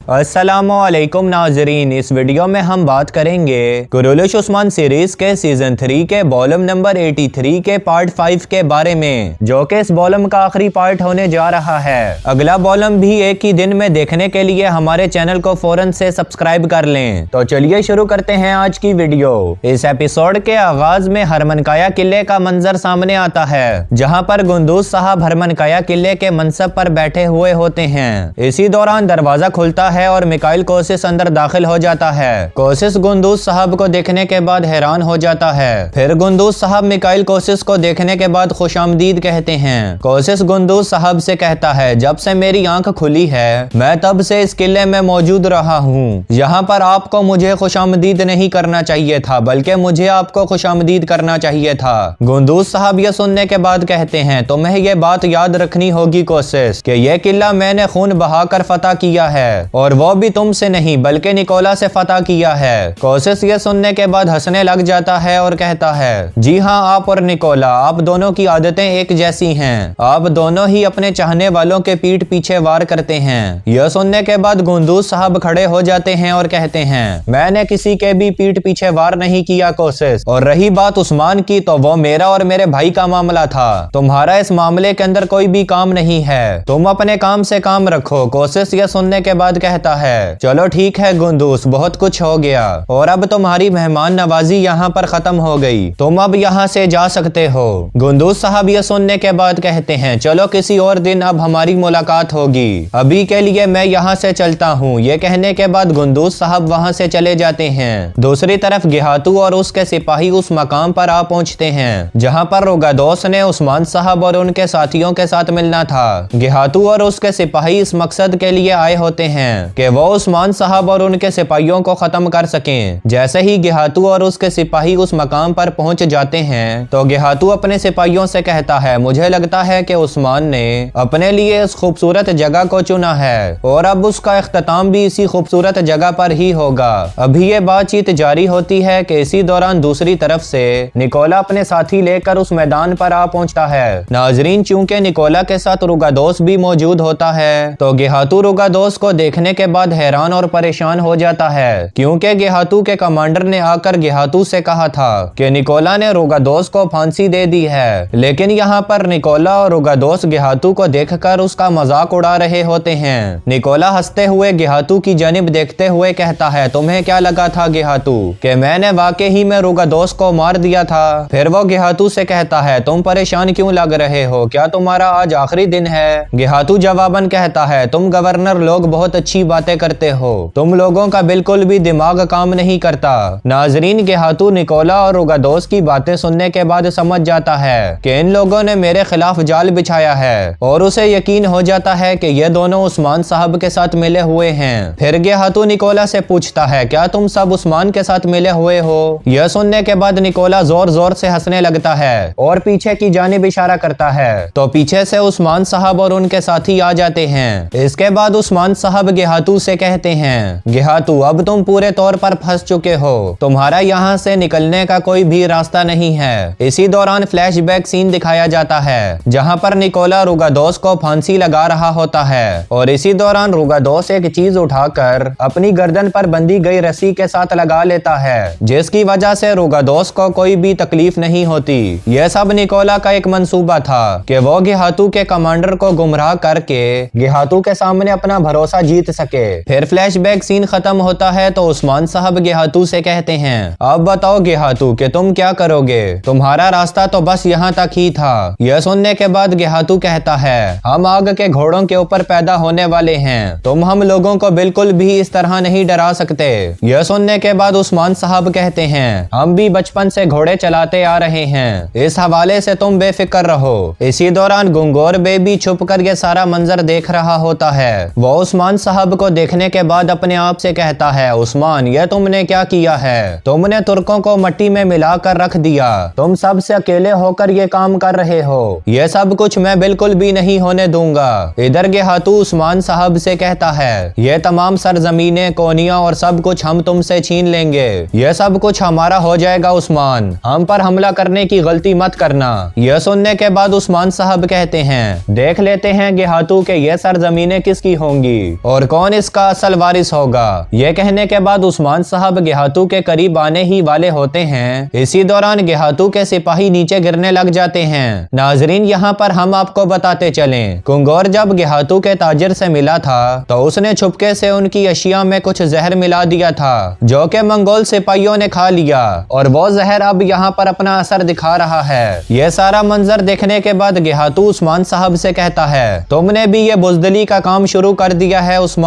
अस्सलामुअलैकुम नाजरीन, इस वीडियो में हम बात करेंगे कुरुलुश उस्मान सीरीज के सीजन 3 के वॉल्यूम नंबर 83 के पार्ट 5 के बारे में, जो कि इस वॉल्यूम का आखिरी पार्ट होने जा रहा है। अगला वॉल्यूम भी एक ही दिन में देखने के लिए हमारे चैनल को फौरन से सब्सक्राइब कर लें। तो चलिए शुरू करते हैं आज की वीडियो। इस एपिसोड के आगाज में हरमनकाया किले का मंजर सामने आता है, जहाँ पर गुंदूज साहब हरमनकाया किले के मनसब पर बैठे हुए होते हैं। इसी दौरान दरवाजा खुलता है और मिकाइल कोसिस अंदर दाखिल हो जाता है। कोसिस गुंदूज साहब को देखने के बाद हैरान हो जाता है। फिर गुंदूज साहब मिकाइल कोसिस को देखने के बाद खुशामदीद कहते हैं। कोसिस गुंदूज साहब से कहता है, जब से मेरी आंख खुली है मैं तब से इस किले में मौजूद रहा हूँ। यहाँ पर आपको मुझे खुशामदीद नहीं करना चाहिए था, बल्कि मुझे आपको खुशामदीद करना चाहिए था। गुंदूज साहब ये सुनने के बाद कहते हैं, तुम्हें ये बात याद रखनी होगी कोसिस कि यह किला मैंने खून बहाकर फतह किया है, और वो भी तुमसे नहीं बल्कि निकोला से फतह किया है। कोसिस ये सुनने के बाद हंसने लग जाता है और कहता है, जी हाँ, आप और निकोला, आप दोनों की आदतें एक जैसी हैं। आप दोनों ही अपने चाहने वालों के पीठ पीछे वार करते हैं। यह सुनने के बाद गुंदूज साहब खड़े हो जाते हैं और कहते हैं, मैंने किसी के भी पीठ पीछे वार नहीं किया कोसिस, और रही बात उस्मान की, तो वो मेरा और मेरे भाई का मामला था। तुम्हारा इस मामले के अंदर कोई भी काम नहीं है, तुम अपने काम से काम रखो। कोसिस यह सुनने के बाद कहता है, चलो ठीक है गुंदूस, बहुत कुछ हो गया और अब तुम्हारी मेहमान नवाजी यहाँ पर खत्म हो गई, तुम अब यहाँ से जा सकते हो। गुंदूस साहब यह सुनने के बाद कहते हैं, चलो किसी और दिन अब हमारी मुलाकात होगी, अभी के लिए मैं यहाँ से चलता हूँ। ये कहने के बाद गुंदूस साहब वहाँ से चले जाते हैं। दूसरी तरफ गिहातू और उसके सिपाही उस मकाम पर आ पहुँचते हैं जहाँ पर रोगादोस ने उस्मान साहब और उनके साथियों के साथ मिलना था। गिहातू और उसके सिपाही इस मकसद के लिए आए होते हैं कि वो उस्मान साहब और उनके सिपाहियों को खत्म कर सकें। जैसे ही गिहातू और उसके सिपाही उस मकाम पर पहुंच जाते हैं तो गिहातू अपने सिपाहियों से कहता है, मुझे लगता है कि उस्मान ने अपने लिए इस खूबसूरत जगह को चुना है और अब उसका इख्तिताम भी इसी खूबसूरत जगह पर ही होगा। अभी ये बातचीत जारी होती है कि इसी दौरान दूसरी तरफ से निकोला अपने साथी लेकर उस मैदान पर आ पहुंचता है। नाजरीन, चूंकि निकोला के साथ रुगादोस भी मौजूद होता है तो गिहातू रुगादोस को देखने के बाद हैरान और परेशान हो जाता है, क्योंकि गिहातू के कमांडर ने आकर गिहातू से कहा था कि निकोला ने रुगादोस को फांसी दे दी है। लेकिन यहाँ पर निकोला और रुगादोस गिहातू को देखकर उसका मजाक उड़ा रहे होते हैं। निकोला हंसते हुए गिहातू की जानिब देखते हुए कहता है, तुम्हें क्या लगा था गिहातू कि मैंने वाकई ही में रुगादोस को मार दिया था? फिर वो गिहातू से कहता है, तुम परेशान क्यों लग रहे हो, क्या तुम्हारा आज आखिरी दिन है? गिहातू जवाबन कहता है, तुम गवर्नर लोग बहुत अच्छी बातें करते हो, तुम लोगों का बिल्कुल भी दिमाग काम नहीं करता। नाजरीन, गिहातू निकोला और रुगादोस की बातें सुनने के बाद समझ जाता है कि इन लोगों ने मेरे खिलाफ जाल बिछाया है, और उसे यकीन हो जाता है कि ये दोनों उस्मान साहब के साथ मिले हुए हैं। फिर गिहातू निकोला से पूछता है, क्या तुम सब उस्मान के साथ मिले हुए हो? यह सुनने के बाद निकोला जोर जोर से हंसने लगता है और पीछे की जानिब इशारा करता है, तो पीछे से उस्मान साहब और उनके साथी आ जाते हैं। इसके बाद उस्मान साहब गिहातू से कहते हैं, गिहातू, अब तुम पूरे तौर पर फंस चुके हो, तुम्हारा यहाँ से निकलने का कोई भी रास्ता नहीं है। इसी दौरान फ्लैशबैक सीन दिखाया जाता है जहाँ पर निकोला रुगादोस को फांसी लगा रहा होता है, और इसी दौरान रुगादोस एक चीज उठाकर अपनी गर्दन पर बंधी गई रस्सी के साथ लगा लेता है, जिसकी वजह से रुगादोस को कोई भी तकलीफ नहीं होती। यह सब निकोला का एक मंसूबा था कि वो गिहातू के कमांडर को गुमराह करके गिहातू के सामने अपना भरोसा जीत सके। फिर फ्लैशबैक सीन खत्म होता है तो उस्मान साहब गिहातू से कहते हैं, अब बताओ गिहातू कि तुम क्या करोगे, तुम्हारा रास्ता तो बस यहाँ तक ही था। यह सुनने के बाद गिहातू कहता है, हम आग के घोड़ों के ऊपर पैदा होने वाले हैं, तुम हम लोगों को बिल्कुल भी इस तरह नहीं डरा सकते। यह सुनने के बाद उस्मान साहब कहते हैं, हम भी बचपन से घोड़े चलाते आ रहे हैं, इस हवाले से तुम बेफिक्र रहो। इसी दौरान गुंगोर बेबी छुप कर यह सारा मंजर देख रहा होता है। वो उस्मान साहब को देखने के बाद अपने आप से कहता है, उस्मान, यह तुमने क्या किया है? तुमने तुर्कों को मट्टी में मिलाकर रख दिया, तुम सबसे अकेले होकर ये काम कर रहे हो, यह सब कुछ मैं बिल्कुल भी नहीं होने दूंगा। इधर गिहातू उस्मान साहब से कहता है, यह तमाम सरजमीनें, कोनियां और सब कुछ हम तुमसे छीन लेंगे, यह सब कुछ हमारा हो जाएगा उस्मान, हम पर हमला करने की गलती मत करना। यह सुनने के बाद उस्मान साहब कहते हैं, देख लेते हैं गिहातू के ये सरजमीनें किसकी होंगी और कौन इसका असल वारिस होगा। ये कहने के बाद उस्मान साहब गेहातू के करीब आने ही वाले होते हैं। इसी दौरान गेहातू के सिपाही नीचे गिरने लग जाते हैं। नाजरीन, यहाँ पर हम आपको बताते चलें, गंगौर जब गेहातू के ताजिर से मिला था तो उसने छुपके से उनकी अशिया में कुछ जहर मिला दिया था, जो कि मंगोल सिपाहियों ने खा लिया और वो जहर अब यहाँ पर अपना असर दिखा रहा है। ये सारा मंजर देखने के बाद गेहातू उस्मान साहब से कहता है, तुमने भी ये बुजदली का काम शुरू कर दिया है उस्मान।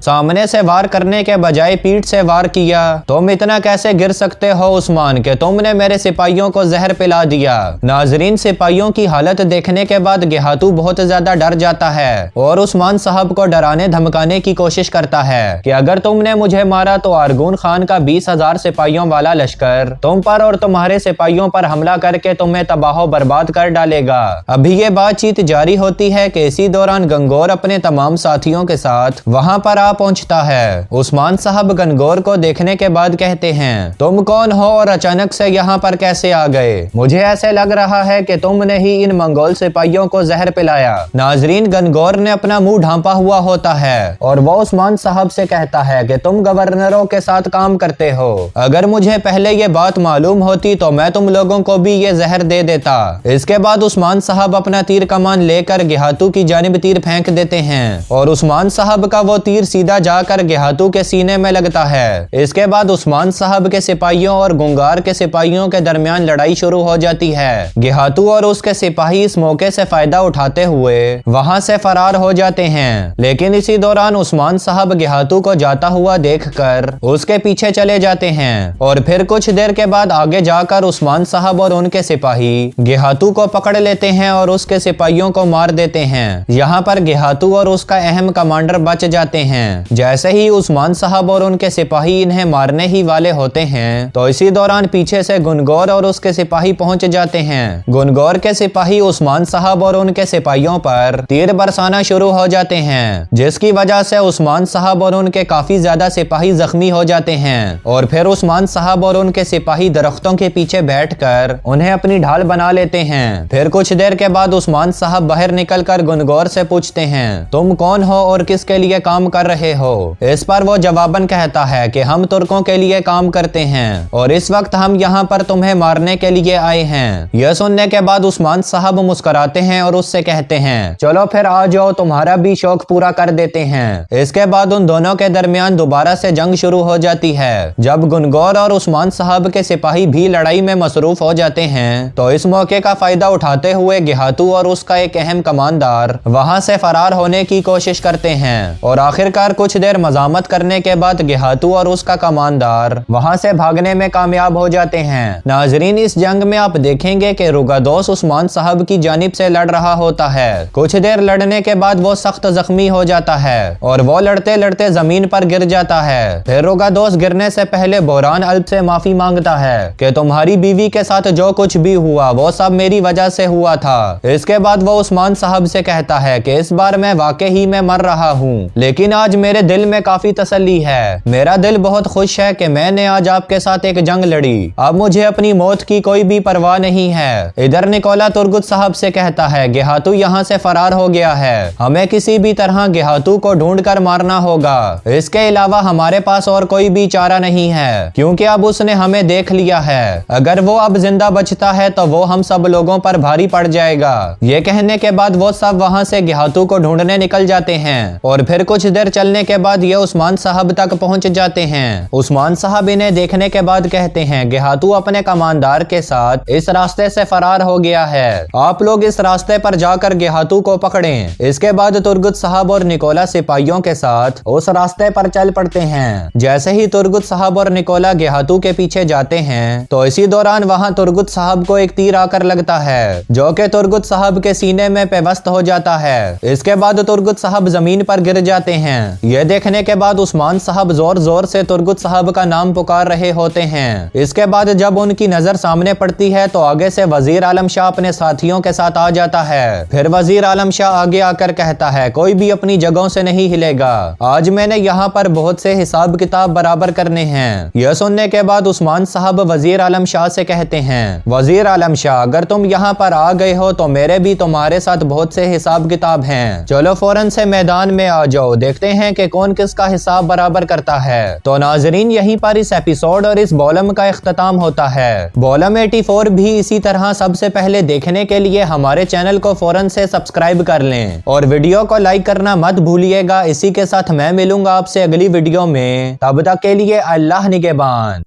सामने से वार करने के बजाय पीठ से वार किया। तुम इतना कैसे गिर सकते हो उस्मान के तुमने मेरे सिपाहियों को जहर पिला दिया। नाजरीन, सिपाहियों की हालत देखने के बाद गेहातू बहुत ज्यादा डर जाता है और उस्मान साहब को डराने धमकाने की कोशिश करता है कि अगर तुमने मुझे मारा तो आरगून खान का 20,000 सिपाहियों वाला लश्कर तुम पर और तुम्हारे सिपाहियों पर हमला करके तुम्हें तबाह बर्बाद कर डालेगा। अभी ये बातचीत जारी होती है कि इसी दौरान गंगौर अपने तमाम साथियों के साथ वहां पर आ पहुंचता है। उस्मान साहब गंगौर को देखने के बाद कहते हैं, तुम कौन हो और अचानक से यहाँ पर कैसे आ गए? मुझे ऐसे लग रहा है कि तुमने ही इन मंगोल सिपाहियों को जहर पिलाया। नाजरीन, गनगौर ने अपना मुंह ढांपा हुआ होता है और वो उस्मान साहब से कहता है कि तुम गवर्नरों के साथ काम करते हो। अगर मुझे पहले ये बात मालूम होती तो मैं तुम लोगों को भी ये जहर दे देता। इसके बाद उस्मान साहब अपना तीर कमान लेकर गेहातू की जानिब तीर फेंक देते हैं और उस्मान साहब का वो तीर सीधा जाकर गेहातू के सीने में लगता है। इसके बाद उस्मान साहब के सिपाहियों और गुंगार के सिपाहियों के दरमियान लड़ाई शुरू हो जाती है। गेहातू और उसके सिपाही इस मौके से फायदा उठाते हुए वहां से फरार हो जाते हैं, लेकिन इसी दौरान उस्मान साहब गेहातू को जाता हुआ देखकर उसके पीछे चले जाते हैं और फिर कुछ देर के बाद आगे जाकर उस्मान साहब और उनके सिपाही गेहातू को पकड़ लेते हैं और उसके सिपाहियों को मार देते हैं। यहाँ पर गेहातू और उसका अहम कमांडर बच जाते हैं। जैसे ही उस्मान साहब और उनके सिपाही इन्हें मारने ही वाले होते हैं तो इसी दौरान पीछे से गनगौर और उसके सिपाही पहुंच जाते हैं। गनगौर के सिपाही उस्मान साहब और उनके सिपाहियों पर तीर बरसाना शुरू हो जाते हैं, जिसकी वजह से उस्मान साहब और उनके काफी ज्यादा सिपाही जख्मी हो जाते हैं और फिर उस्मान साहब और उनके सिपाही दरख्तों के पीछे बैठकर उन्हें अपनी ढाल बना लेते हैं। फिर कुछ देर के बाद उस्मान साहब बाहर निकलकर गनगौर से पूछते हैं, तुम कौन हो और किसके लिए काम कर रहे हो? इस पर वो जवाबन कहता है कि हम तुर्कों के लिए काम करते हैं और इस वक्त हम यहाँ पर तुम्हें मारने के लिए आए हैं। यह सुनने के बाद उस्मान साहब मुस्कुराते हैं और उससे कहते हैं, चलो फिर आ जाओ, तुम्हारा भी शौक पूरा कर देते हैं। इसके बाद उन दोनों के दरमियान दोबारा से जंग शुरू हो जाती है। जब गनगौर और उस्मान साहब के सिपाही भी लड़ाई में मसरूफ हो जाते हैं तो इस मौके का फायदा उठाते हुए गेहातू और उसका एक अहम कमांडर वहां से फरार होने की कोशिश करते हैं और आखिरकार कुछ देर मजामत करने के बाद गेहातू और उसका कमांडर वहां से भागने में कामयाब हो जाते हैं। नाजरीन, इस जंग में आप देखेंगे कि रुगादोस उस्मान साहब की जानिब से लड़ रहा होता है। कुछ देर लड़ने के बाद वो सख्त जख्मी हो जाता है और वो लड़ते लड़ते जमीन पर गिर जाता है। फिर रुगादोस गिरने से पहले बोरान अल्प से माफी मांगता है कि तुम्हारी बीवी के साथ जो कुछ भी हुआ वो सब मेरी वजह से हुआ था। इसके बाद वो उस्मान साहब से कहता है कि इस बार मैं वाकई ही में मर रहा हूँ, लेकिन आज मेरे दिल में काफी तसल्ली है। मेरा दिल बहुत खुश है कि मैंने आज आपके साथ एक जंग लड़ी। अब मुझे अपनी मौत की कोई भी परवाह नहीं है। इधर निकोला तुर्गुत साहब से कहता है, गेहातू यहाँ से फरार हो गया है, हमें किसी भी तरह गेहातू को ढूंढ कर मारना होगा। इसके अलावा हमारे पास और कोई भी चारा नहीं है, क्योंकि अब उसने हमें देख लिया है। अगर वो अब जिंदा बचता है तो वो हम सब लोगों पर भारी पड़ जाएगा। ये कहने के बाद वो सब वहाँ से गेहातू को ढूंढने निकल जाते हैं और फिर कुछ देर चलने के बाद ये उस्मान साहब तक पहुँच जाते हैं। उस्मान साहब इन्हें देखने के बाद कहते हैं, गेहातू अपने कमांडर के साथ इस रास्ते से फरार हो गया है, आप लोग इस रास्ते पर जाकर गेहातू को पकड़ें। इसके बाद तुर्गुत साहब और निकोला सिपाहियों के साथ उस रास्ते पर चल पड़ते हैं। जैसे ही तुर्गुत साहब और निकोला गेहातू के पीछे जाते हैं तो इसी दौरान वहां तुर्गुत साहब को एक तीर आकर लगता है, जो कि तुर्गुत साहब के सीने में पेवस्त हो जाता है। इसके बाद तुर्गुत साहब जमीन पर गिर जाते हैं। यह देखने के बाद उस्मान साहब जोर जोर से तुर्गुत साहब का नाम पुकार रहे होते हैं। इसके बाद जब उनकी नजर सामने पड़ती है तो आगे से वजीर आलम शाह अपने साथियों के साथ आ जाता है। फिर वजीर आलम शाह आगे आकर कहता है, कोई भी अपनी जगहों से नहीं हिलेगा, आज मैंने यहाँ पर बहुत से हिसाब किताब बराबर करने हैं। यह सुनने के बाद उस्मान साहब वजीर आलम शाह से कहते हैं, वजीर आलम शाह, अगर तुम यहाँ पर आ गए हो तो मेरे भी तुम्हारे साथ बहुत से हिसाब किताब हैं। चलो फौरन से मैदान में आ जाओ, तो देखते हैं कि कौन किसका हिसाब बराबर करता है। तो नाजरीन, यहीं पर इस एपिसोड और इस बॉलम का इख्तिताम होता है। बॉलम 84 भी इसी तरह सबसे पहले देखने के लिए हमारे चैनल को फौरन से सब्सक्राइब कर लें और वीडियो को लाइक करना मत भूलिएगा। इसी के साथ मैं मिलूंगा आपसे अगली वीडियो में, तब तक के लिए अल्लाह निगहबान।